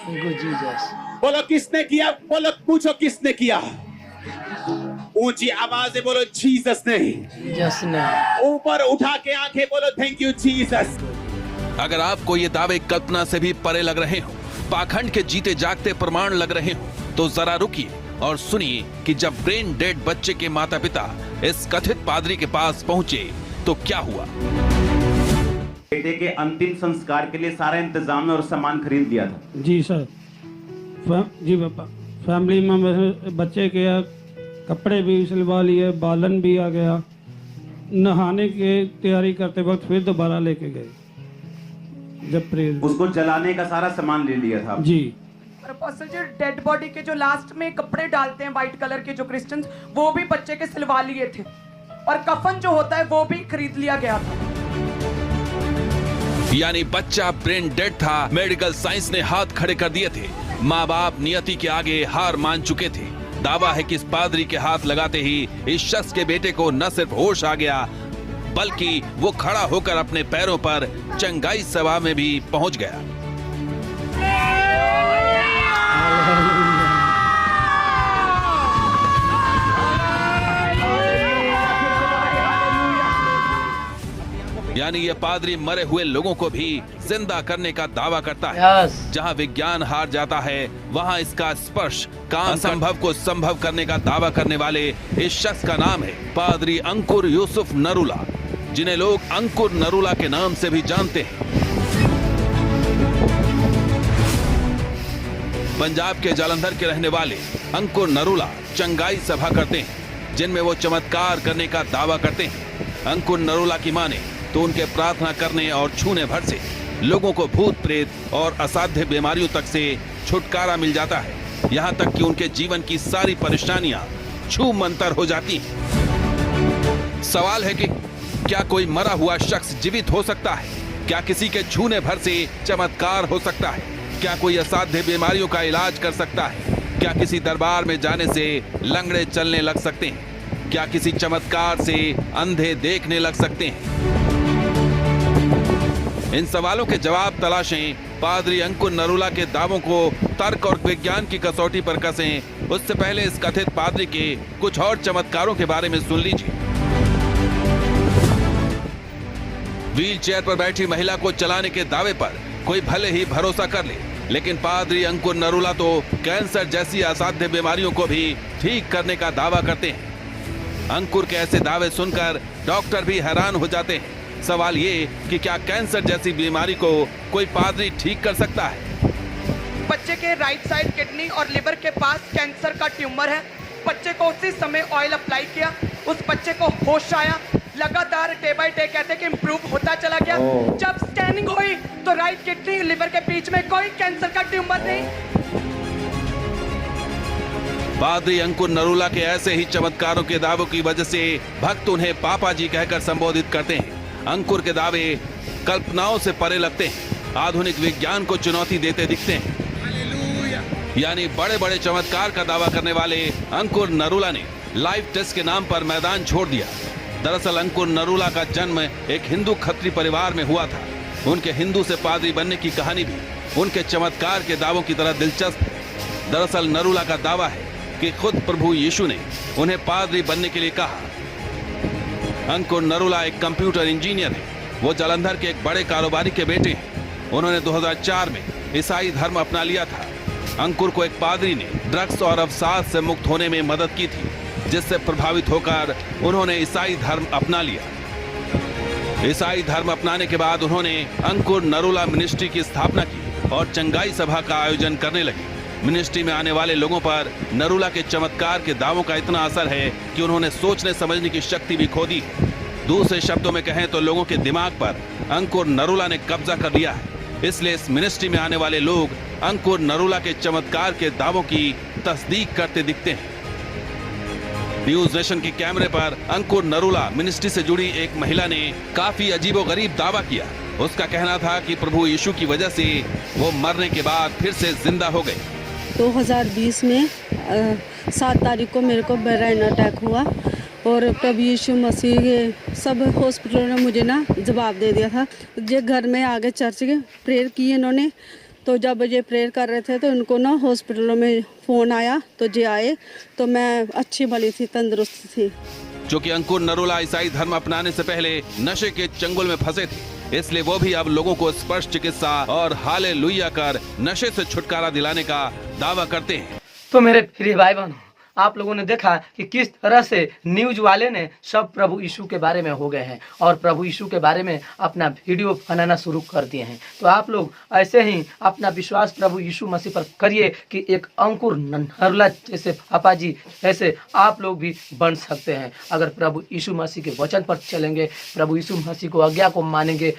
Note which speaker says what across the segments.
Speaker 1: Thank you, Jesus.
Speaker 2: बोलो किसने किया, बोलो पूछो किसने किया। ऊंची आवाज से बोलो जीसस ने।
Speaker 1: Jesus name.
Speaker 2: ऊपर उठा के आंखें बोलो थैंक यू जीसस।
Speaker 3: अगर आपको ये दावे कल्पना से भी परे लग रहे हो, पाखंड के जीते जागते प्रमाण लग रहे हो, तो जरा रुकिए और सुनिए कि जब ब्रेन डेड बच्चे के माता पिता इस कथित पादरी के पास पहुंचे तो क्या हुआ।
Speaker 2: बेटे के अंतिम संस्कार के लिए सारा इंतजाम और सामान खरीद लिया था।
Speaker 4: जी सर। जी पापा, फैमिली में बच्चे के कपड़े भी सिलवा लिए, बालन भी आ गया। नहाने की तैयारी करते वक्त फिर दोबारा लेके गए जब प्रेयर।
Speaker 2: उसको जलाने का सारा सामान ले लिया था
Speaker 4: जी।
Speaker 5: और अपोस्टल जी डेड बॉडी के जो लास्ट में कपड़े डालते हैं व्हाइट कलर के जो क्रिश्चियंस, वो भी बच्चे के सिलवा लिए थे और कफन जो होता है वो भी खरीद लिया गया था।
Speaker 3: यानी बच्चा ब्रेन डेड था, मेडिकल साइंस ने हाथ खड़े कर दिए थे, माँ बाप नियति के आगे हार मान चुके थे। दावा है कि इस पादरी के हाथ लगाते ही इस शख्स के बेटे को न सिर्फ होश आ गया, बल्कि वो खड़ा होकर अपने पैरों पर चंगाई सभा में भी पहुंच गया। यानी ये पादरी मरे हुए लोगों को भी जिंदा करने का दावा करता है।
Speaker 1: Yes.
Speaker 3: जहां विज्ञान हार जाता है, वहां इसका स्पर्श काम असंभव को संभव करने का दावा करने वाले इस शख्स का नाम है पादरी अंकुर यूसुफ नरूला, जिन्हें लोग अंकुर नरूला के नाम से भी जानते हैं। पंजाब के जालंधर के रहने वाले अंकुर नरूला चंगाई सभा करते हैं, जिनमें वो चमत्कार करने का दावा करते हैं। अंकुर नरूला की माने तो उनके प्रार्थना करने और छूने भर से लोगों को भूत प्रेत और असाध्य बीमारियों तक से छुटकारा मिल जाता है, यहाँ तक कि उनके जीवन की सारी परेशानियां छू मंतर हो जाती हैं। सवाल है कि क्या कोई मरा हुआ शख्स जीवित हो सकता है? क्या किसी के छूने भर से चमत्कार हो सकता है? क्या कोई असाध्य बीमारियों का इलाज कर सकता है? क्या किसी दरबार में जाने से लंगड़े चलने लग सकते हैं? क्या किसी चमत्कार से अंधे देखने लग सकते हैं? इन सवालों के जवाब तलाशें, पादरी अंकुर नरूला के दावों को तर्क और विज्ञान की कसौटी पर कसें। उससे पहले इस कथित पादरी के कुछ और चमत्कारों के बारे में सुन लीजिए। व्हील चेयर पर बैठी महिला को चलाने के दावे पर कोई भले ही भरोसा कर ले, लेकिन पादरी अंकुर नरूला तो कैंसर जैसी असाध्य बीमारियों को भी ठीक करने का दावा करते हैं। अंकुर के ऐसे दावे सुनकर डॉक्टर भी हैरान हो जाते हैं। सवाल ये कि क्या कैंसर जैसी बीमारी को कोई पादरी ठीक कर सकता है?
Speaker 5: बच्चे के राइट साइड किडनी और लिवर के पास कैंसर का ट्यूमर है। बच्चे को उसी समय ऑयल अप्लाई किया, उस बच्चे को होश आया, लगातार डे बाय डे कहते कि इम्प्रूव होता चला गया। जब स्कैनिंग हुई तो राइट किडनी लिवर के बीच में कोई कैंसर का ट्यूमर नहीं।
Speaker 3: पादरी अंकुर नरूला के ऐसे ही चमत्कारों के दावों की वजह से भक्त उन्हें पापा जी कहकर संबोधित करते हैं। अंकुर के दावे कल्पनाओं से परे लगते हैं, आधुनिक विज्ञान को चुनौती देते दिखते हैं। यानी बड़े बड़े चमत्कार का दावा करने वाले अंकुर नरूला ने लाइफ टेस्ट के नाम पर मैदान छोड़ दिया। दरअसल अंकुर नरूला का जन्म एक हिंदू खत्री परिवार में हुआ था। उनके हिंदू से पादरी बनने की कहानी भी उनके चमत्कार के दावों की तरह दिलचस्प है। दरअसल नरूला का दावा है कि खुद प्रभु यीशु ने उन्हें पादरी बनने के लिए कहा। अंकुर नरूला एक कंप्यूटर इंजीनियर है। वो जालंधर के एक बड़े कारोबारी के बेटे हैं। उन्होंने 2004 में ईसाई धर्म अपना लिया था। अंकुर को एक पादरी ने ड्रग्स और अवसाद से मुक्त होने में मदद की थी, जिससे प्रभावित होकर उन्होंने ईसाई धर्म अपना लिया। ईसाई धर्म अपनाने के बाद उन्होंने अंकुर नरूला मिनिस्ट्री की स्थापना की और चंगाई सभा का आयोजन करने लगे। मिनिस्ट्री में आने वाले लोगों पर नरूला के चमत्कार के दावों का इतना असर है कि उन्होंने सोचने समझने की शक्ति भी खो दी है। दूसरे शब्दों में कहें तो लोगों के दिमाग पर अंकुर नरूला ने कब्जा कर लिया है। इसलिए इस मिनिस्ट्री में आने वाले लोग अंकुर नरूला के चमत्कार के दावों की तस्दीक करते दिखते हैं। न्यूज नेशन के कैमरे पर अंकुर नरूला मिनिस्ट्री से जुड़ी एक महिला ने काफी अजीबोगरीब दावा किया। उसका कहना था कि प्रभु यीशु की वजह से वो मरने के बाद फिर से जिंदा हो गए।
Speaker 6: 2020 में 7 तारीख को मेरे को ब्रेन अटैक हुआ और प्रभु यीशु मसीह के सब हॉस्पिटलों ने मुझे ना जवाब दे दिया था। जो घर में आगे चर्च के प्रेयर की इन्होंने, तो जब ये प्रेयर कर रहे थे तो उनको ना हॉस्पिटलों में फ़ोन आया, तो जे आए तो मैं अच्छी भली थी, तंदुरुस्त थी।
Speaker 3: चूंकि अंकुर नरूला ईसाई धर्म अपनाने से पहले नशे के चंगुल में फंसे थे, इसलिए वो भी अब लोगों को स्पर्श चिकित्सा और हालेलुया कर नशे से छुटकारा दिलाने का दावा करते हैं।
Speaker 1: तो मेरे प्रिय भाई बहनों, आप लोगों ने देखा कि किस तरह से न्यूज वाले ने सब प्रभु यीशु के बारे में हो गए हैं और प्रभु यीशु के बारे में अपना वीडियो बनाना शुरू कर दिए हैं। तो आप लोग ऐसे ही अपना विश्वास प्रभु यीशु मसीह पर करिए कि एक अंकुर नरूला जैसे पापा जी ऐसे आप लोग भी बन सकते हैं। अगर प्रभु यीशु मसीह के वचन पर चलेंगे, प्रभु यीशु मसीह को आज्ञा को मानेंगे,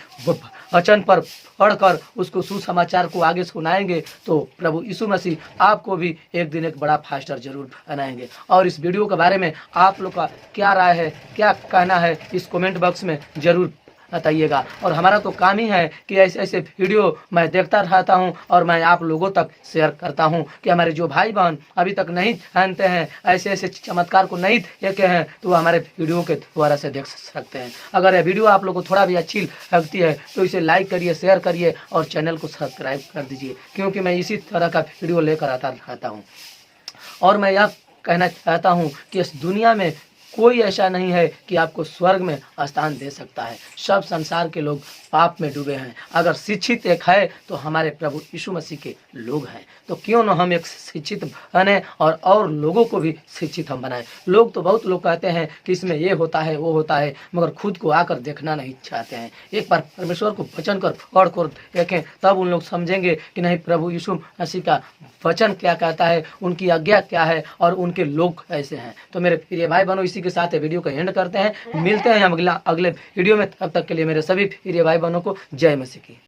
Speaker 1: वचन पर पढ़कर उसको सुसमाचार को आगे सुनाएंगे, तो प्रभु यीशु मसीह आपको भी एक दिन एक बड़ा फास्टर जरूर बनाएंगे। और इस वीडियो के बारे में आप लोग का क्या राय है, क्या कहना है, इस कमेंट बॉक्स में जरूर बताइएगा। और हमारा तो काम ही है कि ऐसे ऐसे वीडियो मैं देखता रहता हूं और मैं आप लोगों तक शेयर करता हूं कि हमारे जो भाई बहन अभी तक नहीं जानते हैं, ऐसे ऐसे चमत्कार को नहीं देखे हैं, तो वो हमारे वीडियो के द्वारा से देख सकते हैं। अगर यह वीडियो आप लोगों को थोड़ा भी अच्छी लगती है तो इसे लाइक करिए, शेयर करिए और चैनल को सब्सक्राइब कर दीजिए, क्योंकि मैं इसी तरह का वीडियो लेकर आता रहता हूँ। और मैं यह कहना चाहता हूँ कि इस दुनिया में कोई ऐसा नहीं है कि आपको स्वर्ग में स्थान दे सकता है। सब संसार के लोग पाप में डूबे हैं। अगर शिक्षित एक है तो हमारे प्रभु यीशु मसीह के लोग हैं। तो क्यों न हम एक शिक्षित बने और लोगों को भी शिक्षित हम बनाएं। लोग तो बहुत लोग कहते हैं कि इसमें ये होता है वो होता है, मगर खुद को आकर देखना नहीं चाहते हैं। एक बार परमेश्वर को वचन कर पढ़ कर देखें, तब उन लोग समझेंगे कि नहीं प्रभु यीशु मसीह का वचन क्या कहता है, उनकी आज्ञा क्या है और उनके लोग कैसे हैं। तो मेरे प्रिय भाई बहनों, इसी के साथ वीडियो को एंड करते हैं। मिलते हैं हम अगले वीडियो में। तब तक के लिए मेरे सभी प्रिय भाई बहनों को जय मसीह की।